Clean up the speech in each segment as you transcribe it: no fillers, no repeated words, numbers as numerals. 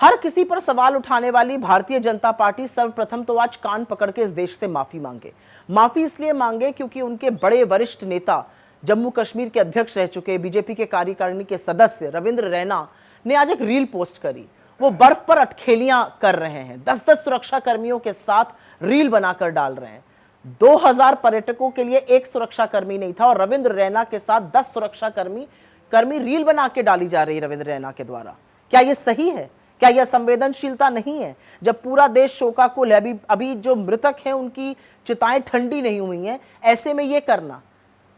हर किसी पर सवाल उठाने वाली भारतीय जनता पार्टी सर्वप्रथम तो आज कान पकड़ के इस देश से माफी मांगे। माफी इसलिए मांगे क्योंकि उनके बड़े वरिष्ठ नेता, जम्मू कश्मीर के अध्यक्ष रह चुके बीजेपी के कार्यकारिणी के सदस्य रविंद्र रैना ने आज एक रील पोस्ट करी। वो बर्फ पर अटखेलियां कर रहे हैं, 10-10 सुरक्षा कर्मियों के साथ रील बनाकर डाल रहे हैं। 2000 पर्यटकों के लिए एक सुरक्षा कर्मी नहीं था और रविंद्र रैना के साथ 10 सुरक्षा कर्मी रील बना के डाली जा रही रविंद्र रैना के द्वारा। क्या यह सही है? क्या यह संवेदनशीलता नहीं है? जब पूरा देश शोकाकुल है, अभी जो मृतक हैं उनकी चिताएं ठंडी नहीं हुई हैं, ऐसे में यह करना,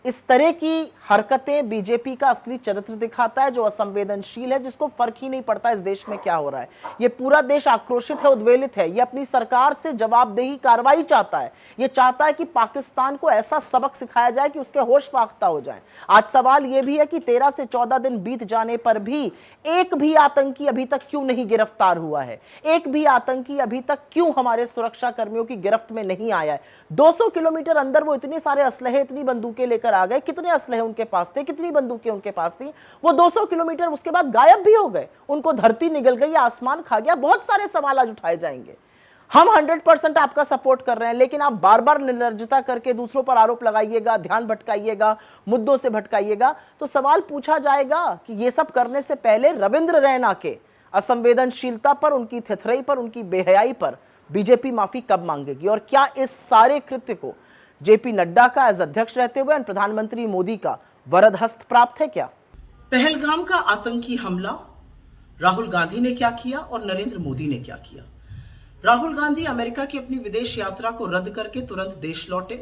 इस तरह की हरकतें बीजेपी का असली चरित्र दिखाता है, जो असंवेदनशील है, जिसको फर्क ही नहीं पड़ता इस देश में क्या हो रहा है। ये पूरा देश आक्रोशित है, उद्वेलित है। ये अपनी सरकार से जवाबदेही कार्रवाई चाहता है। ये चाहता है कि पाकिस्तान को ऐसा सबक सिखाया जाए कि उसके होश फाख्ता हो जाए। आज सवाल यह भी है कि 13 से 14 दिन बीत जाने पर भी एक भी आतंकी अभी तक क्यों नहीं गिरफ्तार हुआ है? एक भी आतंकी अभी तक क्यों हमारे सुरक्षा कर्मियों की गिरफ्त में नहीं आया है? 200 किलोमीटर अंदर वो इतने सारे असलहे, इतनी बंदूकें लेकर आ गए। कितने असलहे उनके पास थे, कितनी बंदूकें उनके पास थी? वो 200 किलोमीटर उसके बाद गायब भी हो गए। उनको धरती निगल गई, आसमान खा गया। बहुत सारे सवाल आज उठाए जाएंगे। हम 100% आपका सपोर्ट कर रहे हैं, लेकिन आप बार बार निर्लज्जता करके दूसरों पर आरोप लगाइएगा, ध्यान भटकाइएगा, मुद्दों से भटकाइएगा, तो सवाल पूछा जाएगा कि ये सब करने से पहले रविंद्र रैना के असंवेदनशीलता पर, उनकी थिथरई पर, उनकी बेहयाई पर बीजेपी माफी कब मांगेगी? और क्या इस सारे कृत्य को जेपी नड्डा का एज अध्यक्ष रहते हुए प्रधानमंत्री मोदी का वरद हस्त प्राप्त है क्या? पहलगाम का आतंकी हमला राहुल गांधी ने क्या किया और नरेंद्र मोदी ने क्या किया? राहुल गांधी अमेरिका की अपनी विदेश यात्रा को रद्द करके तुरंत देश लौटे।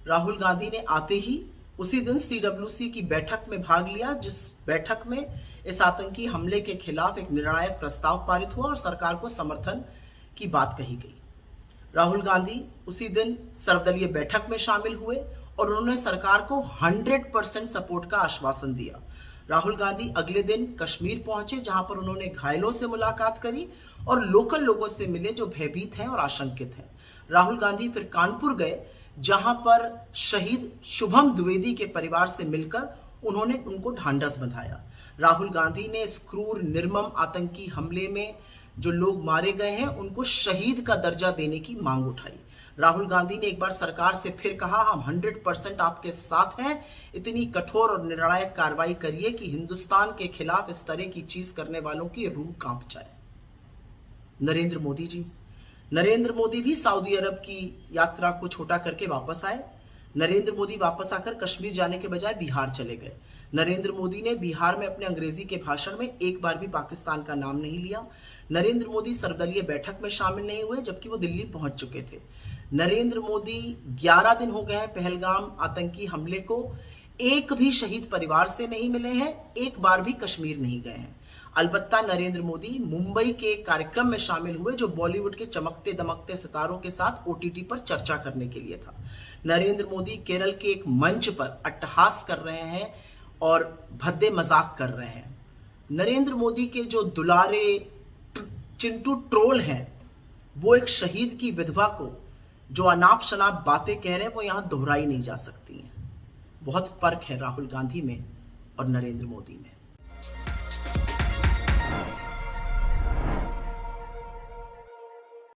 राहुल गांधी ने आते ही उसी दिन CWC की बैठक में भाग लिया, जिस बैठक में इस आतंकी हमले के खिलाफ एक निर्णायक प्रस्ताव पारित हुआ और सरकार को समर्थन की बात कही गई। राहुल गांधी उसी दिन सर्वदलीय बैठक में शामिल हुए और उन्होंने सरकार को 100% सपोर्ट का आश्वासन दिया। राहुल गांधी अगले दिन कश्मीर पहुंचे, जहां पर उन्होंने घायलों से मुलाकात करी और लोकल लोगों से मिले जो भयभीत हैं और आशंकित हैं। राहुल गांधी फिर कानपुर गए, जहां पर शहीद शुभम द्विवेदी के परिवार से मिलकर उन्होंने उनको ढांढस बंधाया। राहुल गांधी ने इस क्रूर निर्मम आतंकी हमले में जो लोग मारे गए हैं उनको शहीद का दर्जा देने की मांग उठाई। राहुल गांधी ने एक बार सरकार से फिर कहा, हम 100% आपके साथ हैं, इतनी कठोर और निर्णायक कार्रवाई करिए कि हिंदुस्तान के खिलाफ इस तरह की चीज करने वालों की रूह कांप जाए। नरेंद्र मोदी भी सऊदी अरब की यात्रा को छोटा करके वापस आए। नरेंद्र मोदी वापस आकर कश्मीर जाने के बजाय बिहार चले गए। नरेंद्र मोदी ने बिहार में अपने अंग्रेजी के भाषण में एक बार भी पाकिस्तान का नाम नहीं लिया। नरेंद्र मोदी सर्वदलीय बैठक में शामिल नहीं हुए, जबकि वो दिल्ली पहुंच चुके थे। नरेंद्र मोदी 11 दिन हो गए हैं पहलगाम आतंकी हमले को, एक भी शहीद परिवार से नहीं मिले हैं, एक बार भी कश्मीर नहीं गए हैं। अलबत्ता नरेंद्र मोदी मुंबई के कार्यक्रम में शामिल हुए, जो बॉलीवुड के चमकते दमकते सितारों के साथ OTT पर चर्चा करने के लिए था। नरेंद्र मोदी केरल के एक मंच पर अट्टहास कर रहे हैं और भद्दे मजाक कर रहे हैं। नरेंद्र मोदी के जो दुलारे चिंटू ट्रोल हैं, वो एक शहीद की विधवा को जो अनाप शनाप बातें कह रहे हैं, वो यहां दोहराई नहीं जा सकती हैं। बहुत फर्क है राहुल गांधी में और नरेंद्र मोदी में।